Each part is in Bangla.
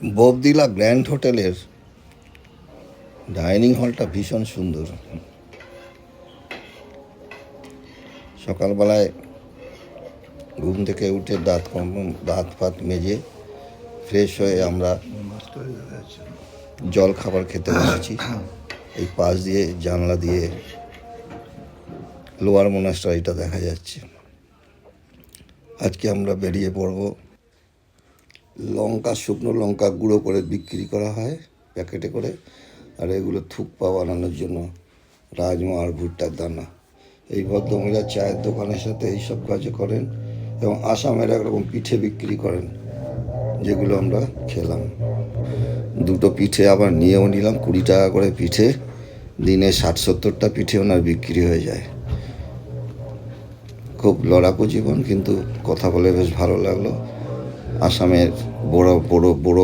ববদিলা গ্র্যান্ড হোটেলের ডাইনিং হলটা ভীষণ সুন্দর। সকালবেলায় ঘুম থেকে উঠে দাঁত ফাত মেজে ফ্রেশ হয়ে আমরা জল খাবার খেতে বসেছি। এই পাশ দিয়ে জানলা দিয়ে লোয়ার মোনাস্টারিটা দেখা যাচ্ছে। আজকে আমরা বেরিয়ে পড়ব। লঙ্কা, শুকনো লঙ্কা গুঁড়ো করে বিক্রি করা হয় প্যাকেটে করে, আর এগুলো থুকপা বানানোর জন্য রাজমা আর ভুট্টার দানা। এই ভদ্রমহিলা চায়ের দোকানের সাথে এইসব কাজ করেন এবং আসামের একরকম পিঠে বিক্রি করেন, যেগুলো আমরা খেলাম। দুটো পিঠে আবার নিয়েও নিলাম, 20 টাকা করে পিঠে। দিনে 60-70টা পিঠে ওনার বিক্রি হয়ে যায়। খুব লড়াকু জীবন, কিন্তু কথা বলে বেশ ভালো লাগলো। আসামের বড়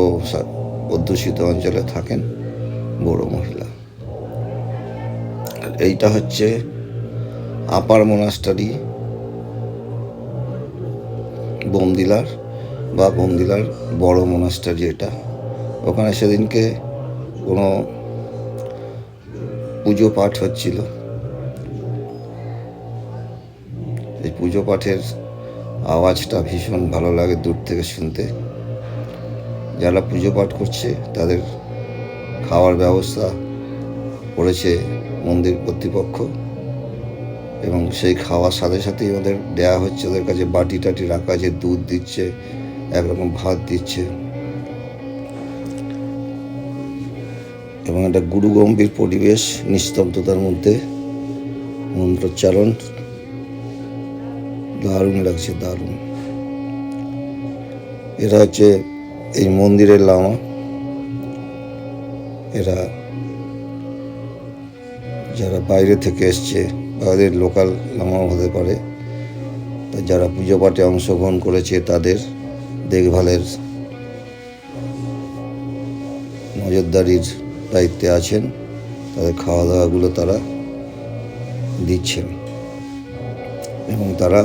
অধ্যুষিত অঞ্চলে থাকেন বড় মহিলা। এইটা হচ্ছে আপার মোনাস্টারি বোমদিলার বড় মোনাস্টারি এটা। ওখানে সেদিনকে কোনো পুজো পাঠ হচ্ছিল। এই পুজো পাঠের আওয়াজটা ভীষণ ভালো লাগে দূর থেকে শুনতে। যারা পুজো পাঠ করছে তাদের খাওয়ার ব্যবস্থা করেছে মন্দির কর্তৃপক্ষ, এবং সেই খাওয়ার সাথে সাথেই ওদের দেয়া হচ্ছে, ওদের কাছে বাটি টাটি রাখা আছে, দুধ দিচ্ছে, একরকম ভাত দিচ্ছে, এবং একটা গুরুগম্ভীর পরিবেশ, নিস্তব্ধতার মধ্যে মন্ত্রোচ্চারণ। দারুণ লাগছে, দারুণ। এরা হচ্ছে এই মন্দিরের লামা। এরা যারা বাইরে থেকে এসছে বা ওদের লোকাল লামাও হতে পারে, যারা পুজো পাঠে অংশগ্রহণ করেছে তাদের দেখভালের নজরদারির দায়িত্বে আছেন। তাদের খাওয়া দাওয়াগুলো তারা দিচ্ছেন, এবং তারা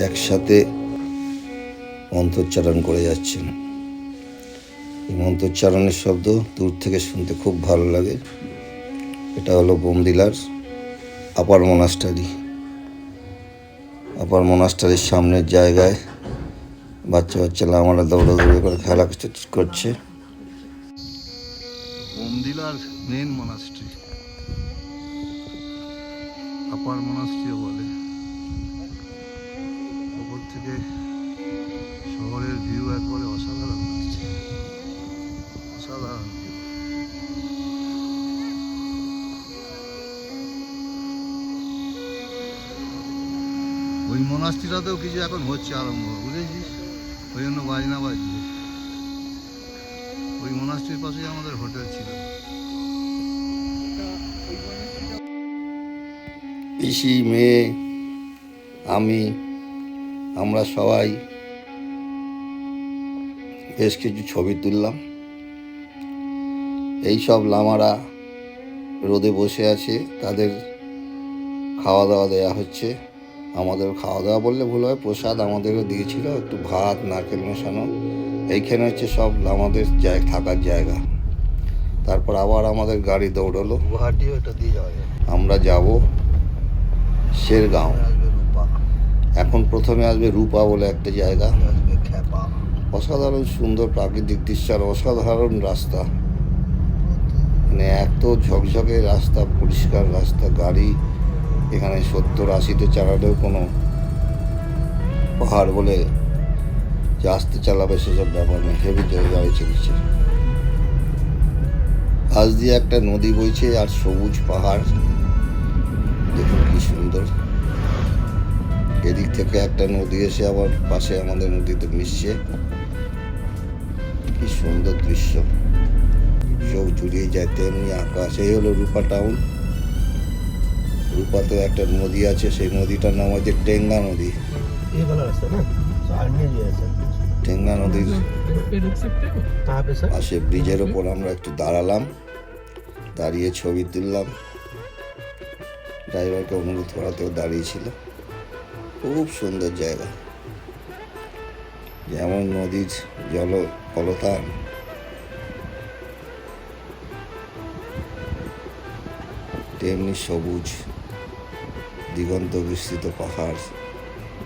একসাথে মন্ত্রোচ্চারণ করে যাচ্ছেন। এই মন্ত্রোচ্চারণের শব্দ দূর থেকে শুনতে খুব ভালো লাগে। এটা হলো বোমদিলার আপার মোনাস্টারি। আপার মোনাস্টারির সামনের জায়গায় বাচ্চা লামারা দৌড়াদৌড়ি করে খেলা করছে। বোমদিলার মেন মোনাস্ট্রি, আপার মোনাস্ট্রিও বলে। ওপর থেকে শহরের ভিউ একবারে অসাধারণ লাগছে, অসাধারণ ভিউ। ওই মোনাস্ট্রিটাতেও কিছু এখন হচ্ছে আরম্ভ, বুঝেছিস? ওই জন্য বাজনা বাজছে। ওই মোনাস্ট্রির পাশেই আমাদের হোটেল ছিল। পিসি, মেয়ে, আমরা সবাই বেশ কিছু ছবি তুললাম। এই সব লামারা রোদে বসে আছে, তাদের খাওয়া দাওয়া দেওয়া হচ্ছে। আমাদের খাওয়া দাওয়া বললে ভুল হয়, প্রসাদ আমাদেরও দিয়েছিল, একটু ভাত, নারকেল মেশানো। এইখানে হচ্ছে সব আমাদের থাকার জায়গা। তারপর আবার আমাদের গাড়ি দৌড়লো। গুয়াহাটি ওটা দিয়ে যাওয়া যায়। আমরা যাব শেরগাঁও। এখন প্রথমে আসবে রূপা বলে একটা জায়গা। অসাধারণ সুন্দর প্রাকৃতিক দৃশ্য আর অসাধারণ রাস্তা। মানে এত ঝকঝকে রাস্তা, পরিষ্কার রাস্তা, গাড়ি এখানে 70-80-তে চালালেও কোনো পাহাড় বলে যে আস্তে চালাবে সেসব ব্যাপার নেই, হেভি গাড়ি চলছে। আজ দিয়ে একটা নদী বইছে আর সবুজ পাহাড়, দেখুন কি সুন্দর। এদিক থেকে একটা নদী এসে আবার পাশে আমাদের নদীতে মিশছে। কি সুন্দর দৃশ্য, চোখ জুড়িয়ে যায়। তেমনি আকাশ। এই হলো রূপা টাউন। রূপাতে একটা নদী আছে, সেই নদীটার নাম হচ্ছে টেঙ্গা নদী। টেঙ্গা নদীর পাশে ব্রিজের ওপর আমরা একটু দাঁড়ালাম, দাঁড়িয়ে ছবি তুললাম। ড্রাইভারকে অনুরোধ করাতেও দাঁড়িয়েছিল। খুব সুন্দর জায়গা, যেমন নদীর জল কলতান, তেমনি সবুজ দিগন্ত বিস্তৃত পাহাড়,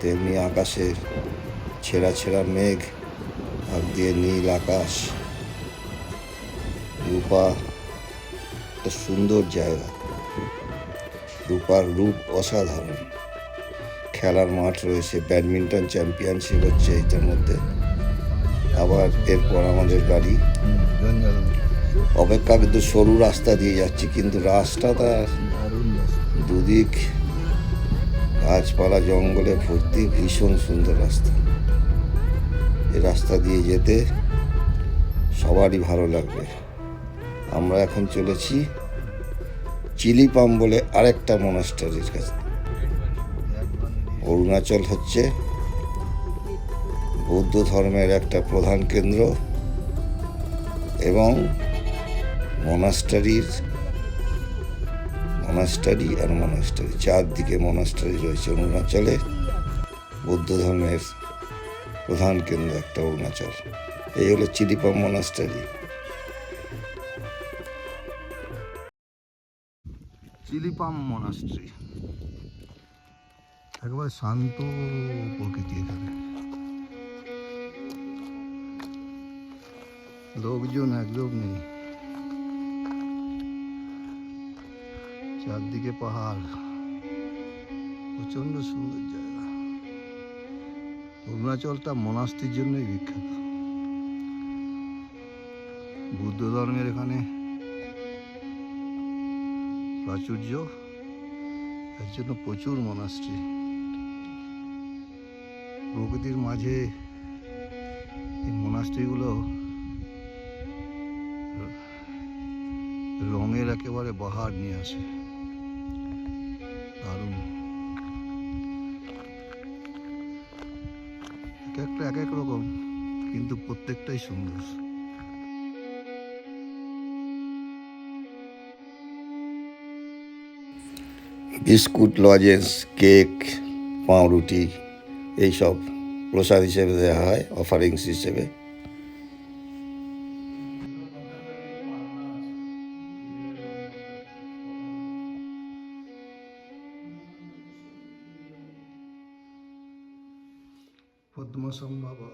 তেমনি আকাশের ছেঁড়া ছেঁড়া মেঘ, আর দিয়ে নীল আকাশ, রূপা। একটা সুন্দর জায়গা, রূপার রূপ অসাধারণ। খেলার মাঠ রয়েছে, ব্যাডমিন্টন চ্যাম্পিয়নশিপ হচ্ছে এটার মধ্যে। আবার এরপর আমাদের গাড়ি জঞ্জাল অপেক্ষাকৃত সরু রাস্তা দিয়ে যাচ্ছি, কিন্তু রাস্তাটা দারুণ রাস্তা। দুদিক গাছপালা জঙ্গলে ভর্তি, ভীষণ সুন্দর রাস্তা। এই রাস্তা দিয়ে যেতে সবারই ভালো লাগবে। আমরা এখন চলেছি চিলিপাম বলে আরেকটা মনাস্টারির কাছে। অরুণাচল হচ্ছে বৌদ্ধ ধর্মের একটা প্রধান কেন্দ্র, এবং মনাস্টারি আর মনাস্টারি, চারদিকে মনাস্টারি রয়েছে অরুণাচলে। বৌদ্ধ ধর্মের প্রধান কেন্দ্র একটা অরুণাচল। এই হলো চিলিপাম মনাস্টারি। চিলিপাম মনাস্ট্রি, একেবারে শান্ত প্রকৃতি। এখানে লোকজন একদম নেই, চারদিকে পাহাড়, প্রচন্ড সুন্দর জায়গা। অরুণাচলটা মনাস্ট্রির জন্যই বিখ্যাত। বুদ্ধ ধর্মের এখানে প্রাচুর্য, এর জন্য প্রচুর মনাস্ট্রি। প্রকৃতির মাঝে এই মনাস্ট্রিগুলো রঙের একেবারে বাহার নিয়ে আসে, দারুণ। এক একটা এক এক রকম, কিন্তু প্রত্যেকটাই সুন্দর। বিস্কুট, লজেন্স, কেক, পাউরুটি এইসব প্রসাদ হিসেবে দেওয়া হয়, অফারিংস হিসেবে। পদ্মসম্ভবা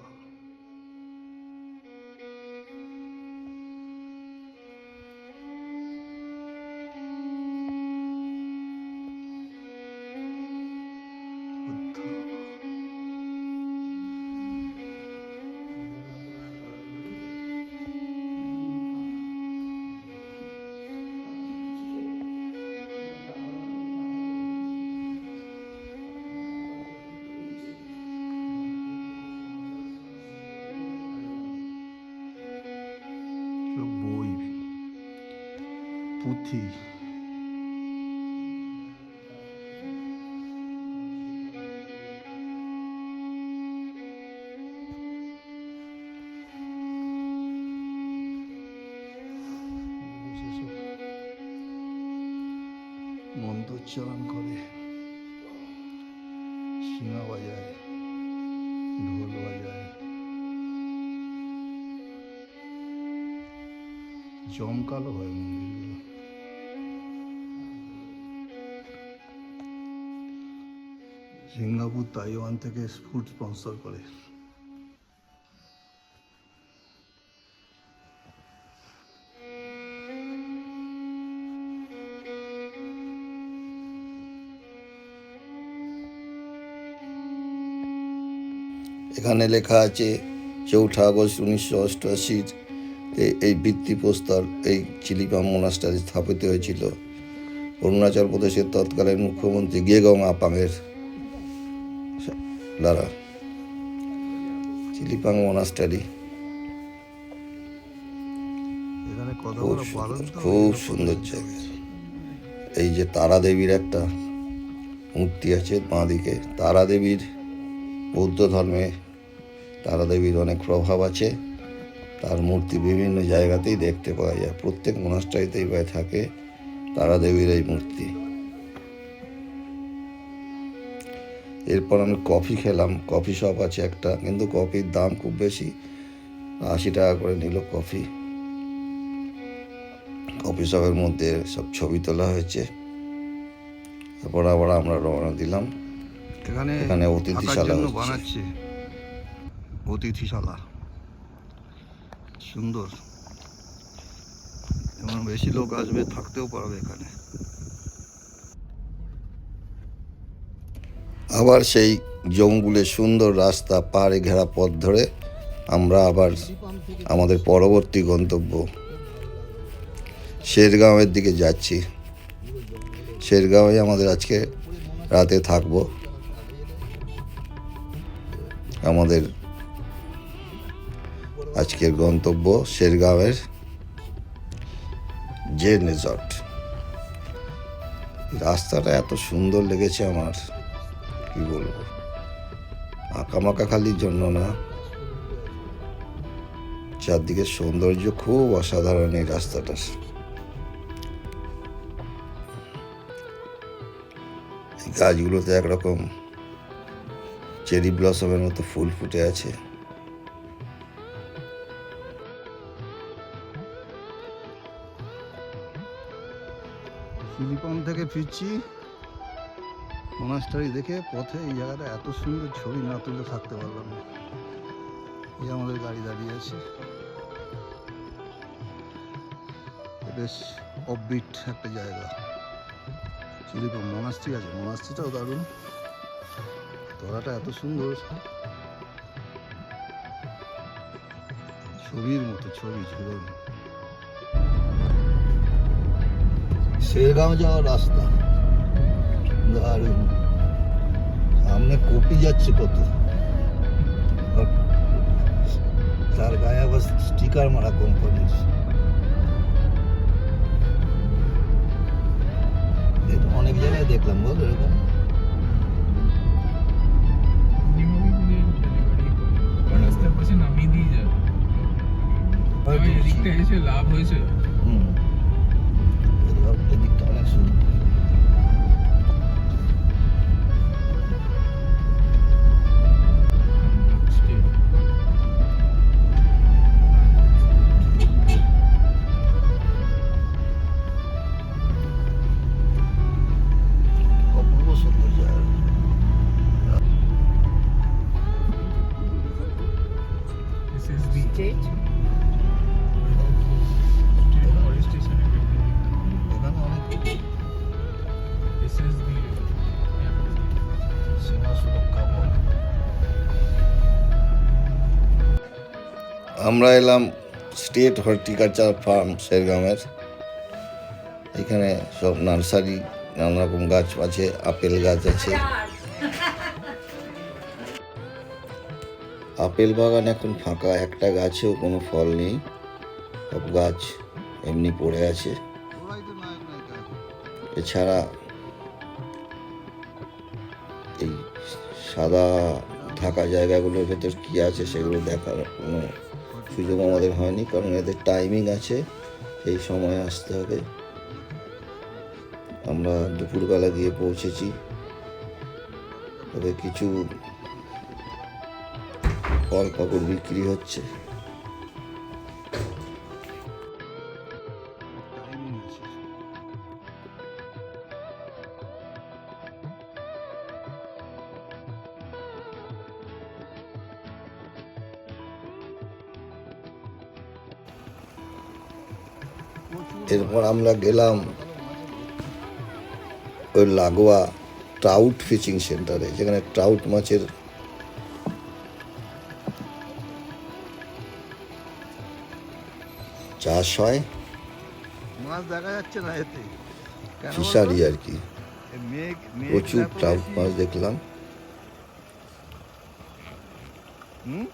বই, পুঁথি, মন্ত্রোচ্চারণ করে, শিঙা বাজায়, ঢোল বাজায়, জমকালো হয় মন্দিরগুলো। সিঙ্গাপুর, তাইওয়ান থেকে ফুড স্পন্সর করে। এখানে লেখা আছে 4 আগস্ট 1988 এই ভিত্তিপ্রস্তর এই চিলিপাম মনাস্টারি স্থাপিত হয়েছিল অরুণাচল প্রদেশের তৎকালীন মুখ্যমন্ত্রী গেগং আপাংয়ের দ্বারা। চিলিপাং মনাস্টারি এখানে কথা খুব বলা বারণ সুন্দর, তো, খুব এরা সুন্দর প্রতিদিন জায়গা। চলছে। এই যে তারা দেবীর একটা মূর্তি আছে বাঁদিকে, তারা দেবীর, বৌদ্ধ ধর্মে তারা দেবীর অনেক প্রভাব আছে। তার মূর্তি বিভিন্ন জায়গাতেই দেখতে পাওয়া যায়, প্রত্যেক মনাস্টারিতেই প্রায় থাকে তারা দেবীর এই মূর্তি। এরপর আমি কফি খেলাম। কফি শপ আছে একটা, কিন্তু কফির দাম খুব বেশি, 80 টাকা করে নিল কফি। কফি শপের মধ্যে সব ছবি তোলা হয়েছে। তারপর আবার আমরা রওনা দিলাম। এখানে অতিথিশালা জন্য হচ্ছে। বানাচ্ছে অতিথিশালা, সুন্দর, যেমন বেশি লোক আসবে থাকতেও পারবে এখানে। আবার সেই জঙ্গলের সুন্দর রাস্তা, পাহাড়ে ঘেরা পথ ধরে আমরা আবার আমাদের পরবর্তী গন্তব্য শেরগাঁওয়ের দিকে যাচ্ছি। শেরগাঁওয়ে আমাদের আজকে রাতে থাকবো। আমাদের আজকের গন্তব্য শেরগাঁওয়ের জেন রিসর্ট। রাস্তাটা এত সুন্দর লেগেছে আমার, কি বলবো, আঁকামাকা খালির জন্য না, চারদিকে সৌন্দর্য খুব অসাধারণ এই রাস্তাটার। এই গাছগুলোতে একরকম চেরি ব্লসমের মতো ফুল ফুটে আছে। শিলিপন থেকে ফিরছি, মোনাস্টারি দেখে পথে এই জায়গাটা এত সুন্দর, ছবি না তুলে থাকতে পারলাম না। এই আমাদের গাড়ি দাঁড়িয়ে আছে, বেশ অফবিট একটা জায়গা। শিলিপন মোনাস্ট্রি আছে, মোনাস্ট্রিটাও দারুণ, তলাটা এত সুন্দর, ছবির মতো, ছবি ঝুলন। শেরগাঁও যাওয়ার রাস্তা দারুণ, সামনে কপি যাচ্ছে কত, তার গায়ে আবার স্টিকার মারা কোম্পানির। এটা অনেক জায়গায় দেখলাম, বল এরকম। রাস্তার পাশে নামিয়ে দিয়ে যাবে, এদিকটা এসে লাভ হয়েছে। এদিকটা অনেক সুন্দর। অপূর্ব সুন্দর জায়গা। This is the State. forest station. এখানে অনেক This is the সীমা সুরক্ষা বল। আমরা এলাম স্টেট হর্টিকালচার ফার্ম শেরগাঁওয়ের। এখানে সব নার্সারি, নানা রকম গাছ আছে, আপেল গাছ আছে। আপেল বাগান এখন ফাঁকা, একটা গাছেও কোনো ফল নেই, সব গাছ এমনি পড়ে আছে। ওরাই তো নায়ক নায়িকা। এছাড়া এই সাদা থাকা জায়গাগুলোর ভেতর কি আছে সেগুলো দেখার কোনো সুযোগ আমাদের হয়নি, কারণ এদের টাইমিং আছে, সেই সময় আসতে হবে। আমরা দুপুরবেলা গিয়ে পৌঁছেছি। তবে কিছু ফল পাকড় বিক্রি হচ্ছে। টাইমিং আছে। এরপর আমরা গেলাম ওই লাগোয়া ট্রাউট ফিশিং সেন্টারে, যেখানে ট্রাউট মাছের চাষ হয়, মাছ দেখা যাচ্ছে না এতে, কেন বলতো? ফিশারি আর কি। এই মেঘ মেঘ প্রচুর দেখো ট্রাউট বেশি। মাছ দেখলাম। হুম?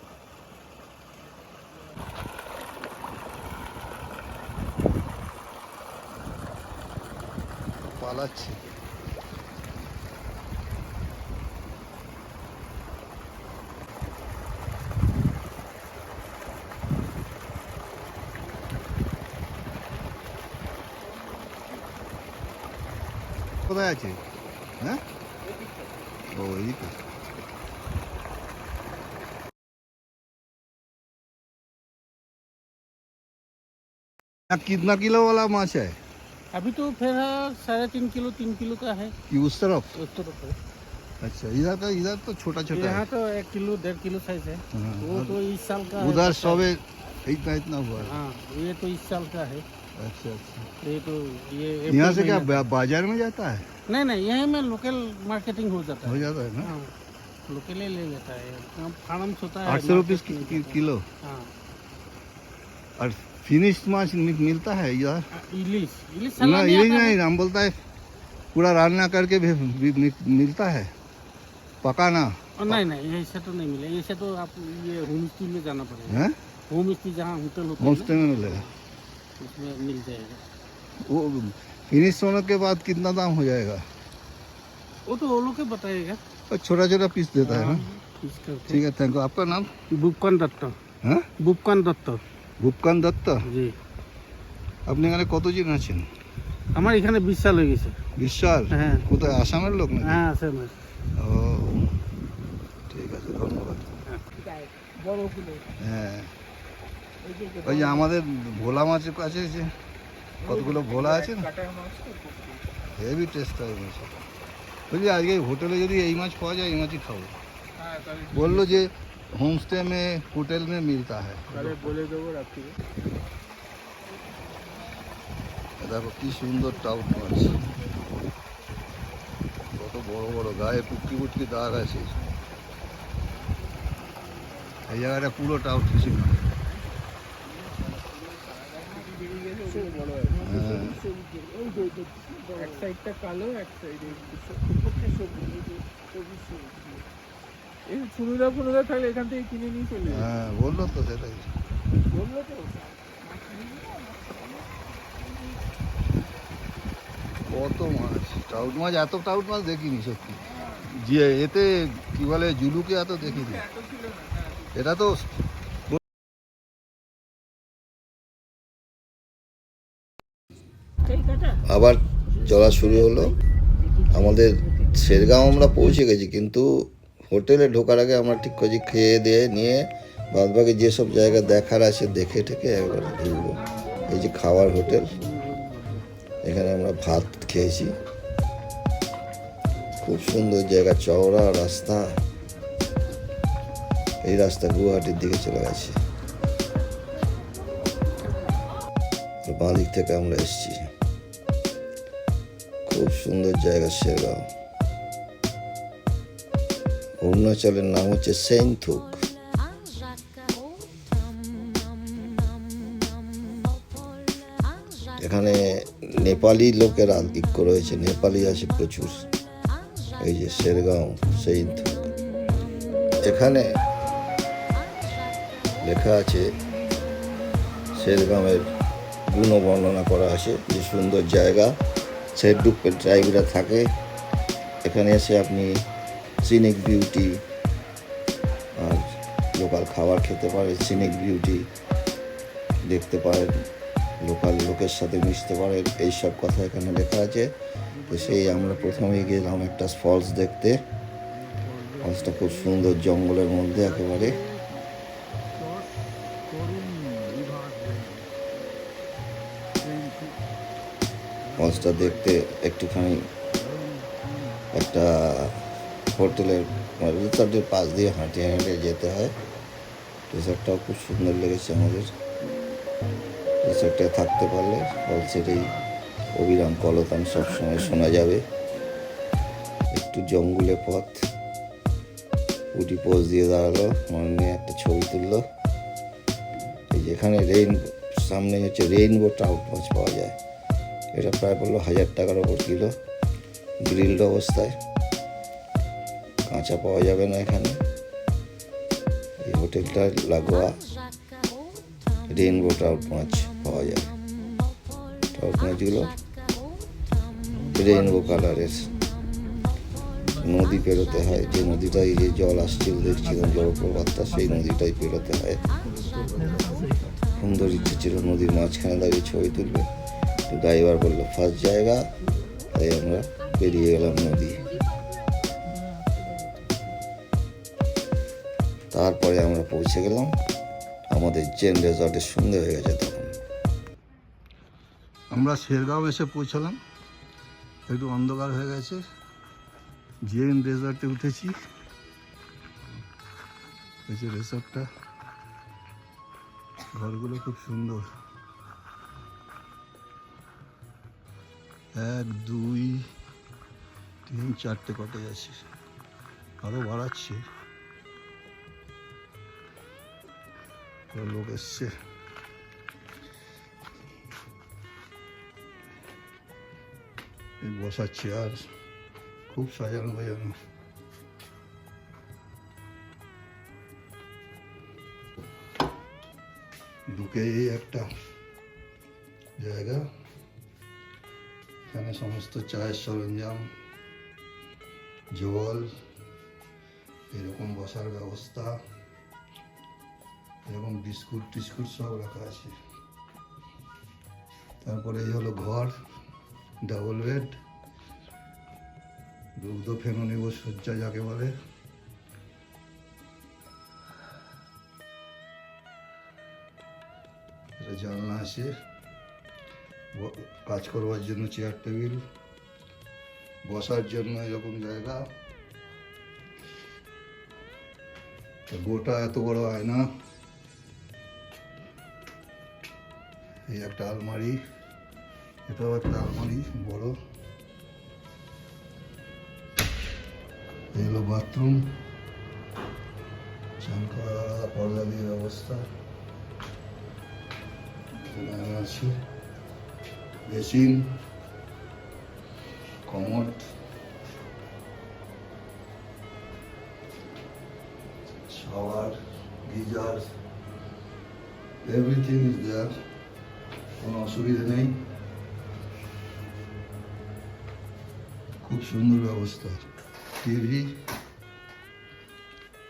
পালাচ্ছে। কোথায় আছে? হ্যাঁ, ও এইদিকে। कितना किलो वाला माछ है अभी तो फिर 3.5 किलो 3 किलो का है ये उस तरफ? उस तरफ है। अच्छा, इधर तो छोटा छोटा यहाँ है। तो 1 किलो 1.5 किलो साइज है। हाँ, वो तो इस साल का है। उधर सबे इतना इतना हुआ है। हाँ ये तो इस साल का है। अच्छा अच्छा, ये तो ये यहाँ से अप्रैल क्या महीना बाजार में जाता है? नहीं नहीं यहीं में लोकल मार्केटिंग हो जाता हो है। जाता है ना। हाँ लोकल ही ले लेता है। फार्म होता है 800 रुपये किलो। हाँ और फिनिश्ड माछ मिलता है इधर? इलिश इलिश ना सलाद ये आता है। नहीं, हम बोलता है पूरा रान्ना करके भी मिलता है, पका ना नहीं नहीं ऐसे तो नहीं मिले। ऐसे तो आप ये होम स्टे में जाना पड़ेगा। है? होम स्टे जहाँ होटल होता है होमस्टे में मिलेगा। ना, उसमें मिल जाएगा। वो फिनिश होने के बाद कितना दाम हो जाएगा? वो तो वो लोग के बताएगा। और छोटा छोटा पीस देता है ना। पीस करके। ठीक है, थैंक यू। आपका नाम? बुपकान दत्त। হ্যাঁ, বুপকান দত্ত। ভূপকান দত্ত। জি আপনি এখানে কতদিন আছেন? আমার এখানে 20 সাল হয়ে গেছে। বিশাল? হ্যাঁ কোথায়, আসামের লোক নাকি? হ্যাঁ আছে না। ও ঠিক আছে, ধন্যবাদ। বড় কিলো। হ্যাঁ, ওই যে আমাদের ভোলা মাছের কাছে যে কতগুলো ভোলা আছে না, হেভি টেস্ট হয় মাছ। বলছি আজকে হোটেলে যদি এই মাছ পাওয়া যায় এই মাছই খাবো। বললো যে হোমস্টে में होटल में मिलता है। বলে দেবো রাত্রি। দেখো কি সুন্দর টাউট মাছ, কত বড় বড়, গায়ে পুটকি পুটকি দাগ আছে। এই জায়গাটা পুরো টাউট ছিল। হ্যাঁ, এক সাইডটা কালো এক সাইডে এই ফুনুরা ফুনুরা থাকলে এখান থেকে কিনে নিয়ে চলে যাবে। হ্যাঁ বললো তো সেটাই। বললো তো কত মাছ, টাউট মাছ, এত টাউট মাছ দেখিনি সত্যি। যে এতে কি বলে জুলুকে এত দেখিনি। এটা তো আবার চলা শুরু হলো। আমাদের শেরগাঁও আমরা পৌঁছে গেছি, কিন্তু হোটেলে ঢোকার আগে আমরা ঠিক করছি খেয়ে দিয়ে নিয়ে বাদবাকি যেসব জায়গা দেখার আছে দেখে ঠেকে একবার ঢুকবো। এই যে খাওয়ার হোটেল, এখানে আমরা ভাত খেয়েছি। খুব সুন্দর জায়গা, চওড়া রাস্তা। এই রাস্তা গুয়াহাটির দিকে চলে গেছে। বাঁ দিক থেকে আমরা এসেছি। খুব সুন্দর জায়গা শেরগাঁও। অরুণাচলের নাম হচ্ছে সেইনথুক। এখানে নেপালি লোকেরা আধিক্য রয়েছে, নেপালি আছে প্রচুর। এই যে শেরগাঁও সেইনথুক, এখানে লেখা আছে শেরগাঁওয়ের গুণ বর্ণনা করা আছে। যে সুন্দর জায়গা, শেরডুক ট্রাইবরা থাকে এখানে। এসে আপনি সিনিক বিউটি আর লোকাল খাবার খেতে পারেন, সিনিক বিউটি দেখতে পারেন, লোকাল লোকের সাথে মিশতে পারেন, এইসব কথা এখানে লেখা আছে। তো সেই আমরা প্রথমে গেলাম একটা ফলস দেখতে। ফলসটা খুব সুন্দর, জঙ্গলের মধ্যে একেবারে। ফলসটা দেখতে একটুখানি একটা হোটেলের রিসর্টের পাশ দিয়ে হাঁটিয়ে হাঁটিয়ে যেতে হয়। রিসর্টটাও খুব সুন্দর লেগেছে আমাদের। রিসর্টে থাকতে পারলে ফলসের এই অবিরাম কলতান সবসময় শোনা যাবে। একটু জঙ্গলে পথ, উটি পোজ দিয়ে দাঁড়ালো, আমার মেয়ে একটা ছবি তুললো। এই যেখানে সামনে হচ্ছে রেইনবো ট্রাউট মাছ পাওয়া যায়। এটা প্রায় পড়লো 1000 টাকার ওপর কিলো, গ্রিলড অবস্থায়। কাঁচা পাওয়া যাবে না এখানে। এই হোটেলটা লাগোয়া রেইনবো ট্রাউট মাছ পাওয়া যায়। ট্রাউট মাছগুলো রেইনবো কালারের। নদী পেরোতে হয়, যে নদীটাই যে জল আসছিল দেখছিলাম জলপ্রপাতটা, সেই নদীটাই পেরোতে হয়। সুন্দর ইচ্ছে ছিল নদীর মাঝখানে দাঁড়িয়ে ছবি তুলবে, তো ড্রাইভার বললো ফার্স্ট জায়গা, তাই আমরা বেরিয়ে গেলাম নদী। তারপরে আমরা পৌঁছে গেলাম আমাদের জেন রেজর্টের। সন্ধে হয়ে গেছে তখন। আমরা শেরগাঁও এসে পৌঁছালাম, একটু অন্ধকার হয়ে গেছে। জেএন রেসর্টে উঠেছি, এই যে রেসর্টটা, ঘরগুলো খুব সুন্দর। 1 2 3 4টে কটেজ আছে, আরও বাড়াচ্ছে, লোক এসছে। এই বসার চেয়ার খুব সাজানো বাজানো। ঢুকে এই একটা জায়গা, এখানে সমস্ত চায়ের সরঞ্জাম, জল, এরকম বসার ব্যবস্থা, এরকম বিস্কুট টিস্কুট সব রাখা আছে। তারপরে এই হলো ঘর, ডাবল বেড, দুগ্ধ ফেনো নেব শয্যা যাকে বলে। এটা জানলা আছে, কাজ করবার জন্য চেয়ার টেবিল, বসার জন্য এরকম জায়গা, গোটা এত বড় আয়না, এই একটা আলমারি, এটাও একটা আলমারি বড়, এই হলো বাথরুম, চান করার আলাদা পর্দা দিয়ে ব্যবস্থা, এখানে আছে basin, commode, shower, geyser, everything is there, কোনো অসুবিধা নেই, খুব সুন্দর ব্যবস্থা। টিভি,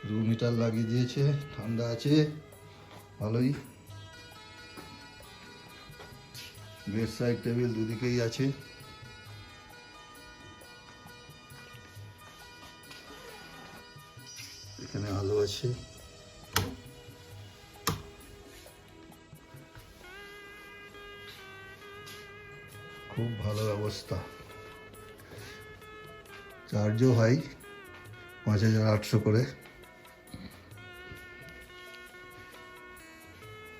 রুম হিটার লাগিয়ে দিয়েছে, ঠান্ডা আছে ভালোই। বেড সাইড টেবিল দুদিকেই আছে, এখানে আলো আছে, খুব ভালো ব্যবস্থা। চার্জও হয় 5800 করে।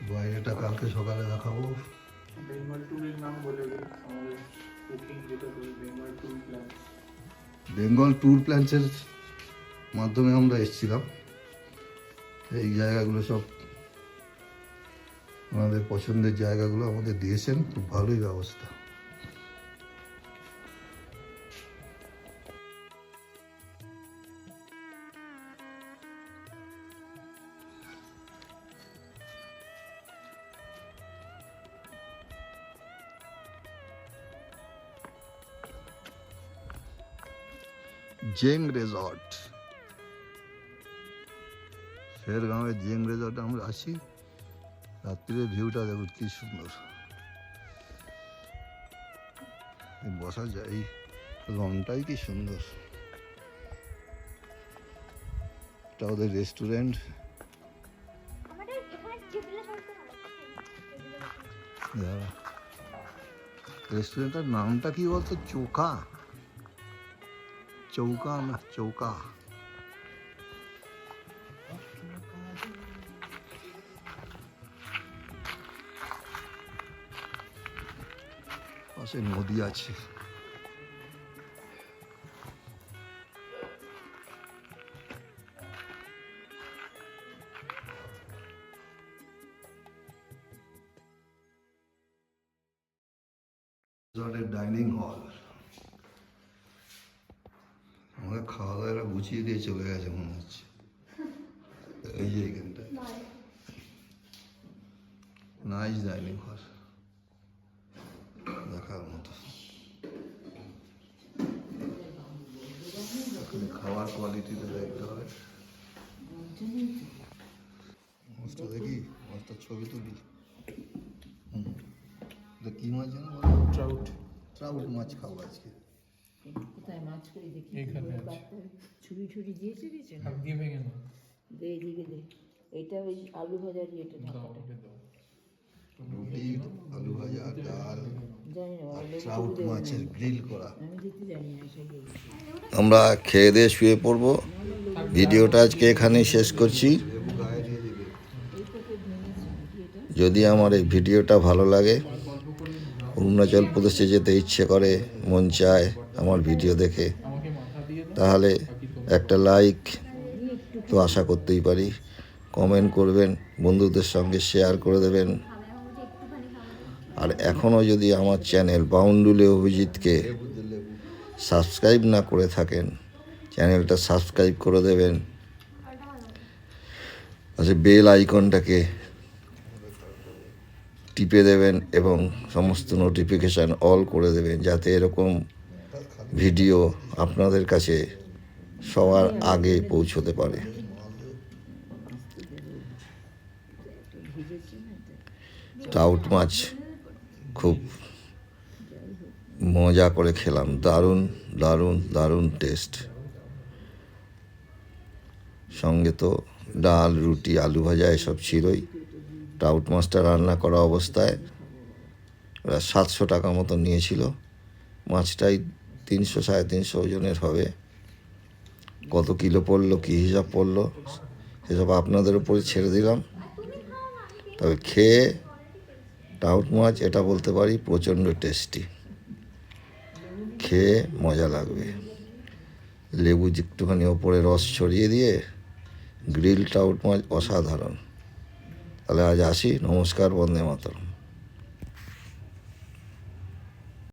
বাইরেটা কালকে সকালে দেখাবো। বেঙ্গল ট্যুরের নাম বলে দিন, আমাদের বুকিং যেটা করি Bengal tour plan. Bengal tour প্ল্যান্সের মাধ্যমে আমরা এসেছিলাম। এই জায়গাগুলো সব আমাদের পছন্দের জায়গাগুলো আমাদের দিয়েছেন, খুব ভালোই ব্যবস্থা। জেং রেজর্ট, শেরগাঁওয়ের জেং রেজর্টে আমরা আসি। রাত্রির ভিউটা দেখুন কি সুন্দর, বসা যায়, লনটাই কি সুন্দর। এটা ওদের রেস্টুরেন্ট, রেস্টুরেন্টের নামটা কি বলতো? চৌকা, চৌকা না চৌকা। পাশে নদী আছে। ডাইনিং হল, আমাদের খাওয়া দাওয়া গুছিয়ে দিয়ে চলে গেছে মনে হচ্ছে। এই যে এখানটা নাইস ডাইনিং হল, দেখার মতো। খাওয়ার কোয়ালিটিতে দেখতে হয়। মাছটা দেখি, মাছটার ছবি তুলি। এটা কি মাছ জানো? ট্রাউট ট্রাউট মাছ খাবো আজকে। কোথায় মাছ করে দেখি, এইখানে আছে। বাচ্চার ছুরি ছুরি দিয়েছে দিয়েছে হাত দিয়ে ভেঙে নাও। দে এদিকে দে, এটা ওই আলু ভাজার ইয়েটা দাও ঢাকাটা। ওকে দাও। রুটি, আলু ভাজা, ডাল, জানি না বাবা, লেবু ট্রাউট টেবু দেবো মাছের না। গ্রিল করা। আমি দেখতে জানি না সেই লেবু। আমরা খেয়ে দিয়ে শুয়ে পড়বো। ভিডিওটা আজকে এখানেই শেষ করছি। যদি আমার এই ভিডিওটা ভালো লাগে, অরুণাচল প্রদেশে যেতে ইচ্ছে করে, মন চায় আমার ভিডিও দেখে, তাহলে একটা লাইক তো আশা করতেই পারি, কমেন্ট করবেন, বন্ধুদের সঙ্গে শেয়ার করে দেবেন। আর এখনও যদি আমার চ্যানেল বাউন্ডুলে অভিজিৎকে সাবস্ক্রাইব না করে থাকেন, চ্যানেলটা সাবস্ক্রাইব করে দেবেন। আচ্ছা, বেল আইকনটাকে টিপে দেবেন এবং সমস্ত নোটিফিকেশান অল করে দেবেন, যাতে এরকম ভিডিও আপনাদের কাছে সবার আগে পৌঁছতে পারে। ট্রাউট মাছ খুব মজা করে খেলাম, দারুণ দারুণ দারুণ টেস্ট। সঙ্গে তো ডাল, রুটি, আলু ভাজা এসব ছিলই। ট্রাউট মাছটা রান্না করা অবস্থায় ওরা 700 টাকা মতো নিয়েছিল। মাছটাই 300-350 ওজনের হবে। কত কিলো পড়লো, কী হিসাব পড়লো, সেসব আপনাদের উপরে ছেড়ে দিলাম। তবে খেয়ে ট্রাউট মাছ এটা বলতে পারি প্রচণ্ড টেস্টি, খেয়ে মজা লাগবে। লেবু একটুখানি ওপরে রস ছড়িয়ে দিয়ে গ্রিল ট্রাউট মাছ অসাধারণ। তাহলে আজ আসি, নমস্কার, বন্দে মাতরম।